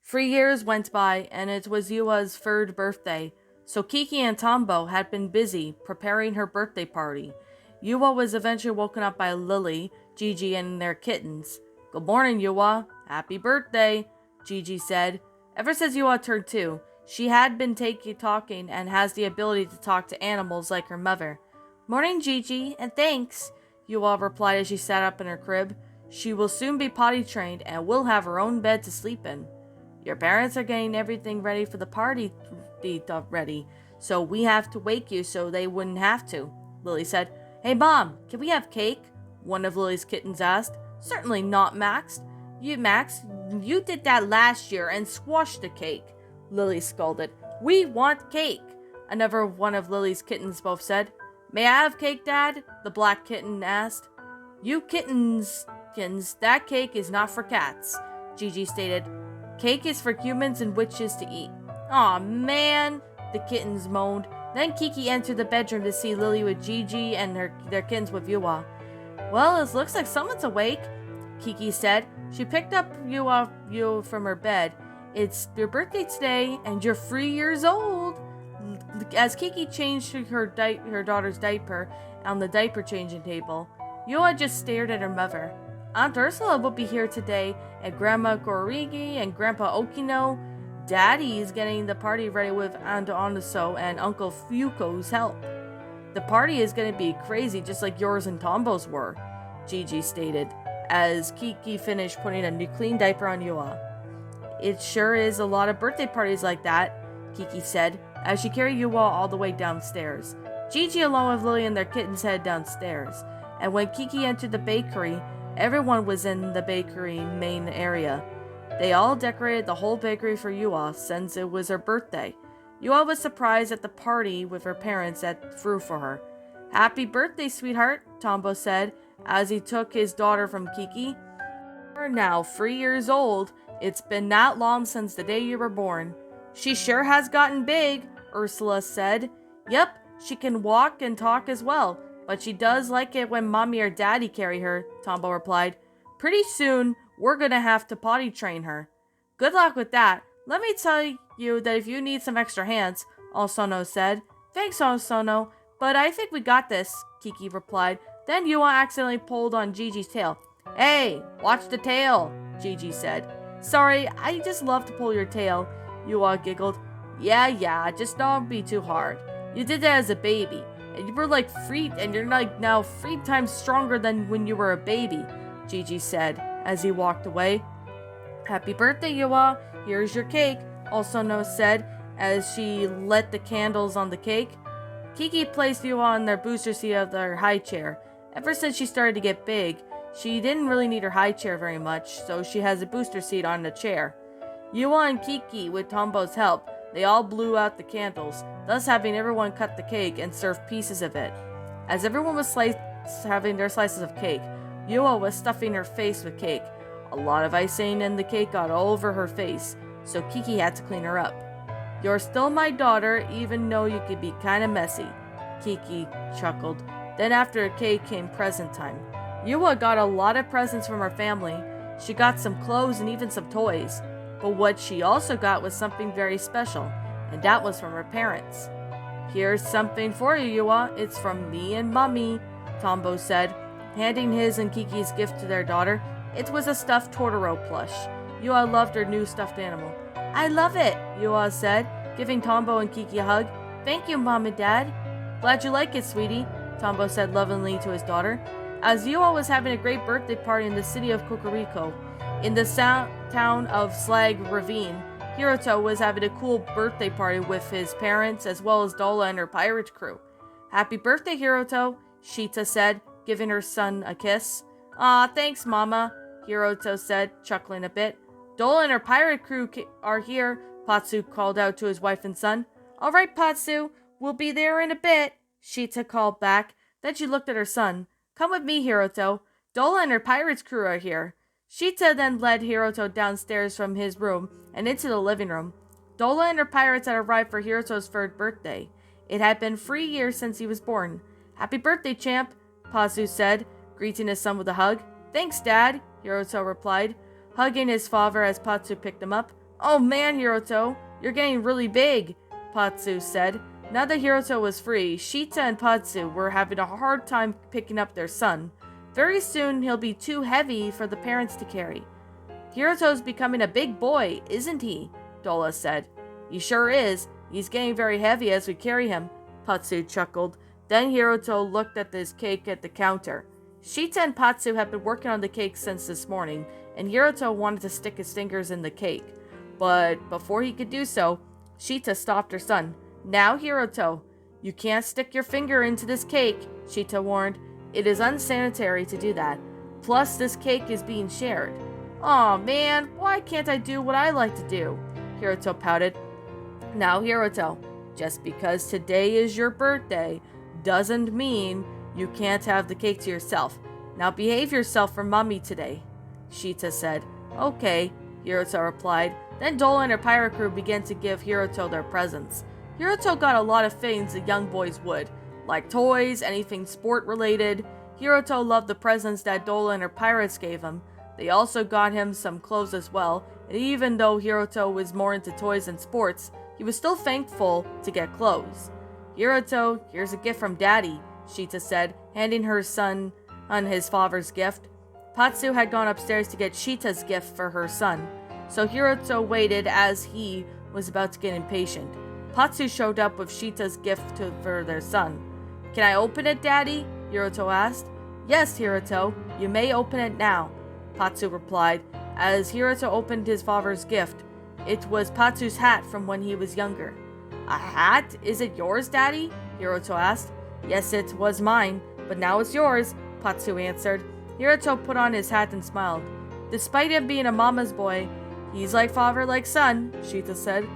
3 years went by, and it was Yua's third birthday, so Kiki and Tombo had been busy preparing her birthday party. Yua was eventually woken up by Lily, Gigi, and their kittens. "Good morning, Yua. Happy birthday," Gigi said. Ever since Yua turned 2, she had been talking and has the ability to talk to animals like her mother. "Morning, Gigi, and thanks," Yua replied as she sat up in her crib. She will soon be potty trained and will have her own bed to sleep in. "Your parents are getting everything ready for the party ready, so we have to wake you so they wouldn't have to," Lily said. "Hey Mom, can we have cake?" one of Lily's kittens asked. "Certainly not, Max. You did that last year and squashed the cake," Lily scolded. "We want cake," another one of Lily's kittens both said. "May I have cake, Dad?" the black kitten asked. "You kittens, that cake is not for cats," Gigi stated. "Cake is for humans and witches to eat." "Aw, man," the kittens moaned. Then Kiki entered the bedroom to see Lily with Gigi and their kittens with Yua. "Well, it looks like someone's awake," Kiki said. She picked up Yua from her bed. "It's your birthday today, and you're 3 years old." As Kiki changed her daughter's diaper on the diaper changing table, Yua just stared at her mother. "Aunt Ursula will be here today, and Grandma Gorigi and Grandpa Okino. Daddy is getting the party ready with Aunt Onuso and Uncle Fuko's help. The party is going to be crazy just like yours and Tombo's were," Gigi stated, as Kiki finished putting a new clean diaper on Yua. "It sure is a lot of birthday parties like that," Kiki said, as she carried Yua all the way downstairs. Gigi, along with Lily and their kittens, headed downstairs, and when Kiki entered the bakery, everyone was in the bakery main area. They all decorated the whole bakery for Yua since it was her birthday. Yua was surprised at the party with her parents that threw for her. "Happy birthday, sweetheart," Tombo said as he took his daughter from Kiki. "You're now 3 years old. It's been that long since the day you were born." "She sure has gotten big," Ursula said. "Yep, she can walk and talk as well, but she does like it when Mommy or Daddy carry her," Tombo replied. "Pretty soon, we're gonna have to potty train her." "Good luck with that. Let me tell you that if you need some extra hands," Osono said. "Thanks, Osono, but I think we got this," Kiki replied. Then Yua accidentally pulled on Gigi's tail. "Hey, watch the tail," Gigi said. "Sorry, I just love to pull your tail," Yua giggled. Yeah, just don't be too hard. You did that as a baby, and you were like you're like now 3 times stronger than when you were a baby," Gigi said as he walked away. "Happy birthday, Yua. Here's your cake," Osono said as she lit the candles on the cake. Kiki placed Yua on their booster seat of their high chair. Ever since she started to get big, she didn't really need her high chair very much, so she has a booster seat on the chair. Yua and Kiki, with Tombo's help, they all blew out the candles, thus having everyone cut the cake and serve pieces of it. As everyone was having their slices of cake, Yua was stuffing her face with cake. A lot of icing in the cake got all over her face, so Kiki had to clean her up. "You're still my daughter, even though you could be kinda messy," Kiki chuckled. Then after the cake came present time. Yua got a lot of presents from her family. She got some clothes and even some toys. But what she also got was something very special, and that was from her parents. "Here's something for you, Yua. It's from me and Mommy," Tombo said, handing his and Kiki's gift to their daughter. It was a stuffed Totoro plush. Yua loved her new stuffed animal. "I love it," Yua said, giving Tombo and Kiki a hug. "Thank you, Mom and Dad." "Glad you like it, sweetie," Tombo said lovingly to his daughter. As Yua was having a great birthday party in the city of Kokoriko, in the town of Slag Ravine, Hiroto was having a cool birthday party with his parents as well as Dola and her pirate crew. "Happy birthday, Hiroto," Shita said, giving her son a kiss. "Aw, thanks, Mama," Hiroto said, chuckling a bit. "Dola and her pirate crew are here," Patsu called out to his wife and son. "All right, Patsu, we'll be there in a bit," Shita called back. Then she looked at her son. "Come with me, Hiroto. Dola and her pirate's crew are here." Shita then led Hiroto downstairs from his room and into the living room. Dola and her pirates had arrived for Hiroto's 3rd birthday. It had been 3 years since he was born. "Happy birthday, champ," Patsu said, greeting his son with a hug. "Thanks, Dad," Hiroto replied, hugging his father as Patsu picked him up. Oh man, Hiroto, you're getting really big, Patsu said. Now that Hiroto was free, Shita and Patsu were having a hard time picking up their son. Very soon he'll be too heavy for the parents to carry. Hiroto's becoming a big boy, isn't he? Dola said. He sure is. He's getting very heavy as we carry him, Patsu chuckled. Then Hiroto looked at his cake at the counter. Shita and Patsu had been working on the cake since this morning, and Hiroto wanted to stick his fingers in the cake. But before he could do so, Shita stopped her son. Now, Hiroto, you can't stick your finger into this cake, Shita warned. It is unsanitary to do that. Plus, this cake is being shared. Aw, man, why can't I do what I like to do? Hiroto pouted. Now, Hiroto, just because today is your birthday doesn't mean you can't have the cake to yourself. Now behave yourself for Mommy today, Shita said. Okay, Hiroto replied. Then Dola and her pirate crew began to give Hiroto their presents. Hiroto got a lot of things the young boys would, like toys, anything sport-related. Hiroto loved the presents that Dola and her pirates gave him. They also got him some clothes as well, and even though Hiroto was more into toys and sports, he was still thankful to get clothes. Hiroto, here's a gift from Daddy, Shita said, handing her son his father's gift. Patsu had gone upstairs to get Shita's gift for her son, so Hiroto waited as he was about to get impatient. Patsu showed up with Shita's gift for their son. Can I open it, Daddy? Hiroto asked. Yes, Hiroto, you may open it now, Patsu replied. As Hiroto opened his father's gift, it was Patsu's hat from when he was younger. A hat? Is it yours, Daddy? Hiroto asked. Yes, it was mine, but now it's yours, Patsu answered. Hiroto put on his hat and smiled. Despite him being a mama's boy, he's like father, like son, Shita said.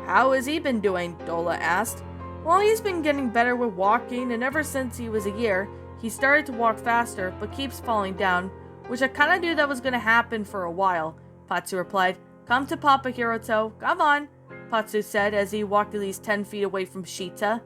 How has he been doing? Dola asked. Well, he's been getting better with walking, and ever since he was a year, he started to walk faster, but keeps falling down, which I kinda knew that was gonna happen for a while, Patsu replied. Come to Papa, Hiroto. Come on, Patsu said as he walked at least 10 feet away from Shita.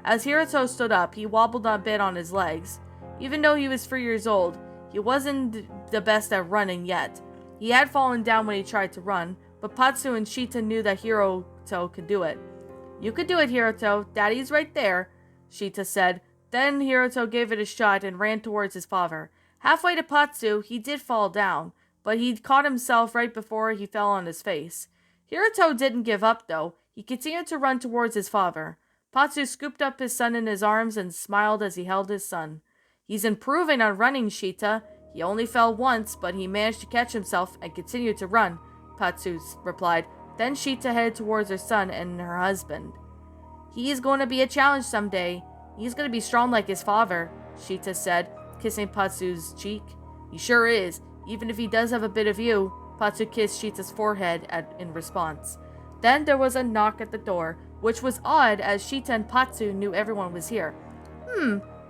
As Hiroto stood up, he wobbled a bit on his legs. Even though he was 3 years old, he wasn't the best at running yet. He had fallen down when he tried to run, but Patsu and Shita knew that Hiroto could do it. You could do it, Hiroto. Daddy's right there, Shita said. Then Hiroto gave it a shot and ran towards his father. Halfway to Patsu, he did fall down, but he caught himself right before he fell on his face. Hiroto didn't give up, though. He continued to run towards his father. Patsu scooped up his son in his arms and smiled as he held his son. He's improving on running, Shita. He only fell once, but he managed to catch himself and continued to run, Patsu replied. Then Shita headed towards her son and her husband. He's going to be a challenge someday. He's going to be strong like his father, Shita said, kissing Patsu's cheek. He sure is. Even if he does have a bit of you, Patsu kissed Shita's forehead in response. Then there was a knock at the door, which was odd as Shita and Patsu knew everyone was here.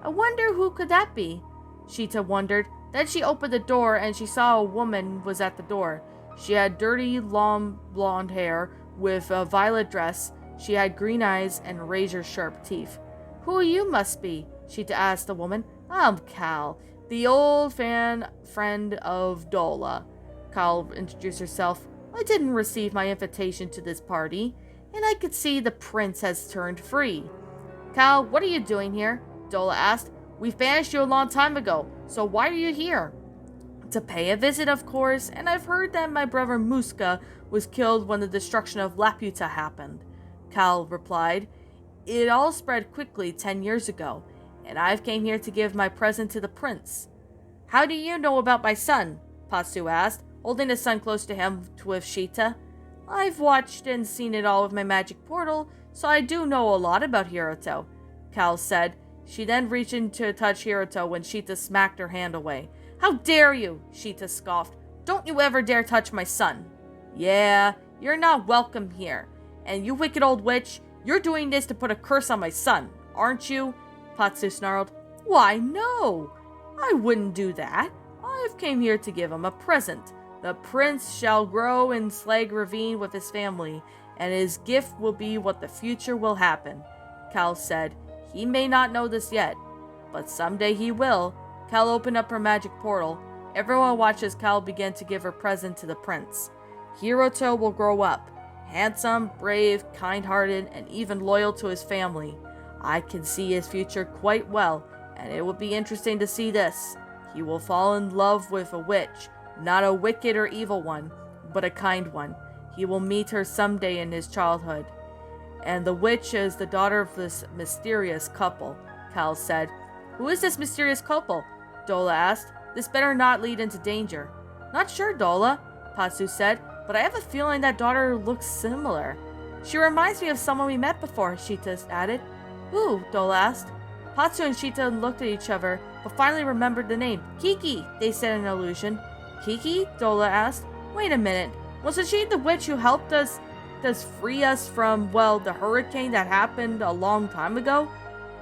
I wonder who could that be? Shita wondered. Then she opened the door and she saw a woman was at the door. She had dirty, long blonde hair with a violet dress. She had green eyes and razor-sharp teeth. Who you must be? Shita asked the woman. I'm Cal, the old friend of Dola. Cal introduced herself. I didn't receive my invitation to this party, and I could see the prince has turned free. Cal, what are you doing here? Dola asked. We've banished you a long time ago, so why are you here? To pay a visit, of course, and I've heard that my brother Muska was killed when the destruction of Laputa happened, Cal replied. It all spread quickly 10 years ago, and I've came here to give my present to the prince. How do you know about my son? Patsu asked, holding his son close to him with Shita. I've watched and seen it all with my magic portal, so I do know a lot about Hiroto, Cal said. She then reached in to touch Hiroto when Shita smacked her hand away. How dare you, Shita scoffed. Don't you ever dare touch my son. Yeah, you're not welcome here. And you wicked old witch, you're doing this to put a curse on my son, aren't you? Patsu snarled. Why, no. I wouldn't do that. I've came here to give him a present. The prince shall grow in Slag Ravine with his family, and his gift will be what the future will happen, Cal said. He may not know this yet, but someday he will. Cal opened up her magic portal. Everyone watched as Cal began to give her present to the prince. Hiroto will grow up, handsome, brave, kind-hearted, and even loyal to his family. I can see his future quite well, and it will be interesting to see this. He will fall in love with a witch, not a wicked or evil one, but a kind one. He will meet her someday in his childhood. And the witch is the daughter of this mysterious couple, Cal said. Who is this mysterious couple? Dola asked. This better not lead into danger. Not sure, Dola, Patsu said, but I have a feeling that daughter looks similar. She reminds me of someone we met before, Shita added. Who? Dola asked. Patsu and Shita looked at each other, but finally remembered the name. Kiki, they said in illusion. Kiki? Dola asked. Wait a minute. Wasn't she the witch who helped us free us from, well, the hurricane that happened a long time ago?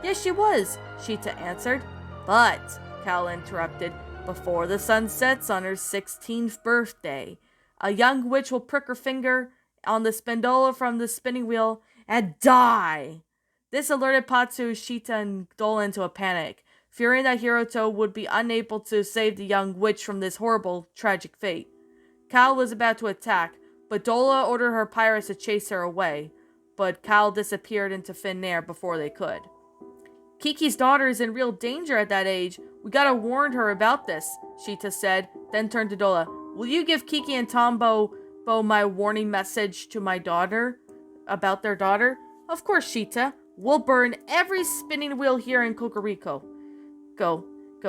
Yes, she was, Shita answered. But, Cal interrupted, before the sun sets on her 16th birthday, a young witch will prick her finger on the spindola from the spinning wheel and die. This alerted Patsu, Shita, and Dola into a panic, fearing that Hiroto would be unable to save the young witch from this horrible, tragic fate. Cal was about to attack, but Dola ordered her pirates to chase her away, but Cal disappeared into thin air before they could. Kiki's daughter is in real danger at that age. We gotta warn her about this, Shita said, then turned to Dola. Will you give Kiki and Tombo my warning message to my daughter? About their daughter? Of course, Shita. We'll burn every spinning wheel here in Kokoriko. Go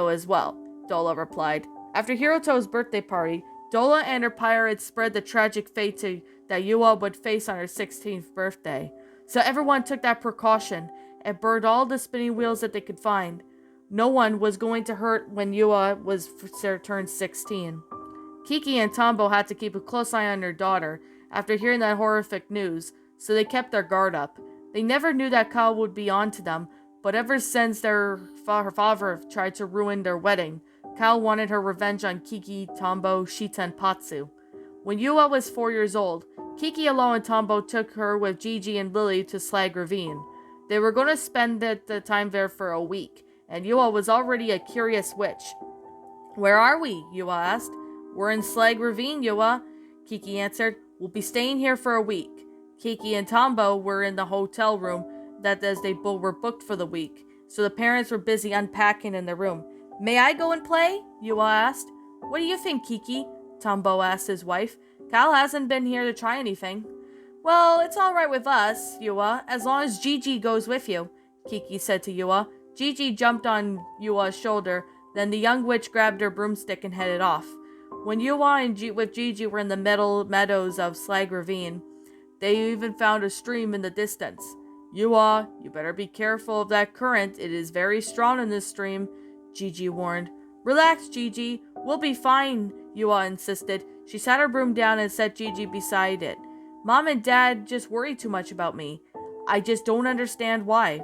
as well, Dola replied. After Hiroto's birthday party, Dola and her pirates spread the tragic fate that Yua would face on her 16th birthday. So everyone took that precaution and burned all the spinning wheels that they could find. No one was going to hurt when Yua turned 16. Kiki and Tombo had to keep a close eye on their daughter after hearing that horrific news, so they kept their guard up. They never knew that Cal would be on to them, but ever since her father tried to ruin their wedding, Cal wanted her revenge on Kiki, Tombo, Shita, and Patsu. When Yua was 4 years old, Kiki alone and Tombo took her with Gigi and Lily to Slag Ravine. They were going to spend the time there for a week, and Yua was already a curious witch. Where are we? Yua asked. We're in Slag Ravine, Yua, Kiki answered. We'll be staying here for a week. Kiki and Tombo were in the hotel room as they were booked for the week, so the parents were busy unpacking in their room. May I go and play? Yua asked. What do you think, Kiki? Tombo asked his wife. Cal hasn't been here to try anything. Well, it's all right with us, Yua, as long as Gigi goes with you, Kiki said to Yua. Gigi jumped on Yua's shoulder, then the young witch grabbed her broomstick and headed off. When Yua and with Gigi were in the meadows of Slag Ravine, they even found a stream in the distance. Yua, you better be careful of that current. It is very strong in this stream, Gigi warned. Relax, Gigi. We'll be fine, Yua insisted. She sat her broom down and set Gigi beside it. Mom and Dad just worry too much about me. I just don't understand why.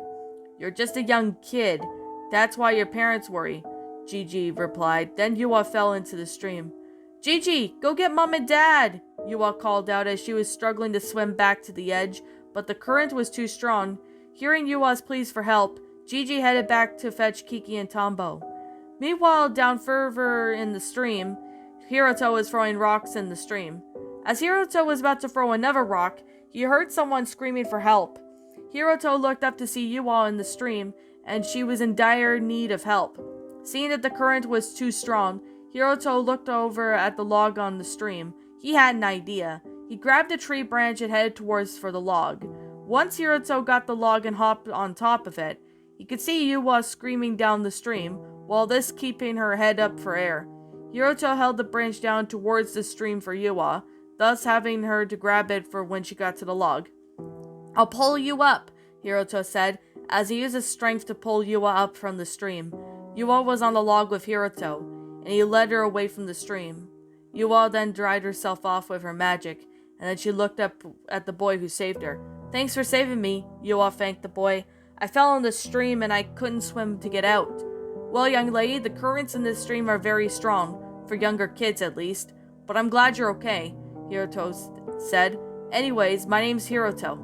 You're just a young kid. That's why your parents worry, Gigi replied. Then Yua fell into the stream. Gigi, go get Mom and Dad, Yua called out as she was struggling to swim back to the edge, but the current was too strong. Hearing Yua's pleas for help, Gigi headed back to fetch Kiki and Tombo. Meanwhile, down further in the stream, Hiroto was throwing rocks in the stream. As Hiroto was about to throw another rock, he heard someone screaming for help. Hiroto looked up to see Yua in the stream, and she was in dire need of help. Seeing that the current was too strong, Hiroto looked over at the log on the stream. He had an idea. He grabbed a tree branch and headed towards for the log. Once Hiroto got the log and hopped on top of it, he could see Yua screaming down the stream, while this keeping her head up for air. Hiroto held the branch down towards the stream for Yua, thus having her to grab it for when she got to the log. I'll pull you up, Hiroto said, as he used his strength to pull Yua up from the stream. Yua was on the log with Hiroto, and he led her away from the stream. Yua then dried herself off with her magic, and then she looked up at the boy who saved her. Thanks for saving me, Yua thanked the boy. I fell in the stream and I couldn't swim to get out. Well, young lady, the currents in this stream are very strong, for younger kids at least, but I'm glad you're okay, Hiroto said. Anyways, my name's Hiroto.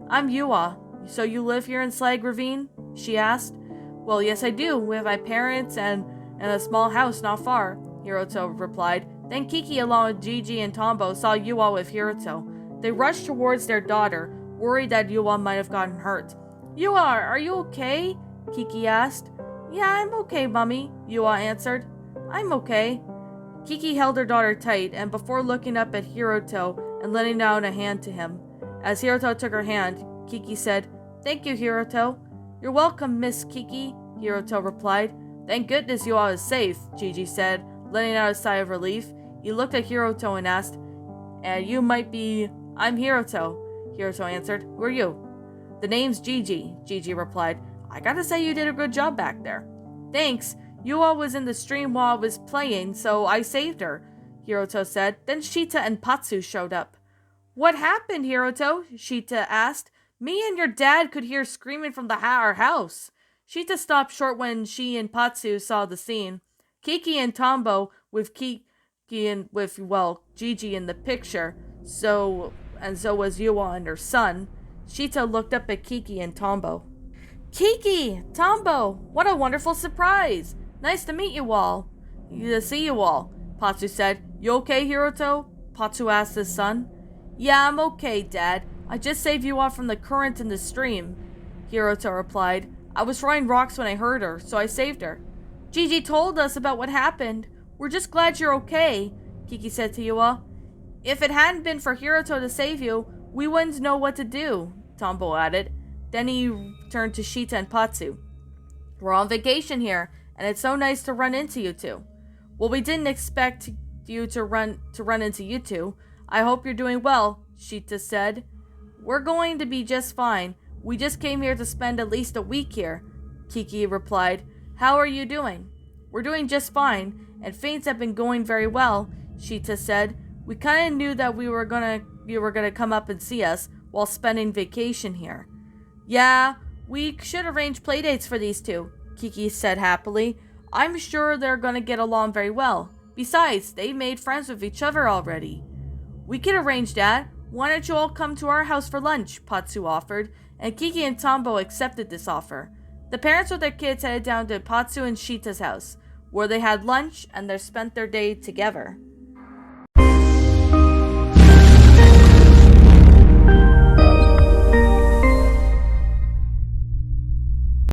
I'm Yua. So you live here in Slag Ravine? She asked. Well, yes I do, with my parents and a small house not far, Hiroto replied. Then Kiki, along with Gigi and Tombo, saw Yua with Hiroto. They rushed towards their daughter, worried that Yua might have gotten hurt. Yua, are you okay? Kiki asked. Yeah, I'm okay, Mummy, Yua answered. I'm okay. Kiki held her daughter tight, and before looking up at Hiroto and letting out a hand to him. As Hiroto took her hand, Kiki said, Thank you, Hiroto. You're welcome, Miss Kiki, Hiroto replied. Thank goodness you all is safe, Gigi said, letting out a sigh of relief. He looked at Hiroto and asked, You might be... I'm Hiroto, Hiroto answered. Who are you? The name's Gigi, Gigi replied. I gotta say you did a good job back there. Thanks. Yua was in the stream while I was playing, so I saved her, Hiroto said. Then Shita and Patsu showed up. What happened, Hiroto? Shita asked. Me and your dad could hear screaming from our house. Shita stopped short when she and Patsu saw the scene. Kiki and Tombo with Gigi in the picture, so was Yua and her son. Shita looked up at Kiki and Tombo. Kiki! Tombo! What a wonderful surprise! Nice to meet you all. To see you all, Patsu said. You okay, Hiroto? Patsu asked his son. Yeah, I'm okay, Dad. I just saved you all from the current in the stream, Hiroto replied. I was throwing rocks when I heard her, so I saved her. Gigi told us about what happened. We're just glad you're okay, Kiki said to Yua. If it hadn't been for Hiroto to save you, we wouldn't know what to do, Tombo added. Then he turned to Shita and Patsu. We're on vacation here, and it's so nice to run into you two. Well, we didn't expect you to run into you two. I hope you're doing well, Shita said. We're going to be just fine. We just came here to spend at least a week here, Kiki replied. How are you doing? We're doing just fine, and things have been going very well, Shita said. We kind of knew that you were gonna come up and see us while spending vacation here. Yeah, we should arrange playdates for these two, Kiki said happily. I'm sure they're gonna get along very well. Besides, they made friends with each other already. We could arrange that. Why don't you all come to our house for lunch, Patsu offered, and Kiki and Tombo accepted this offer. The parents with their kids headed down to Patsu and Shita's house, where they had lunch and they spent their day together.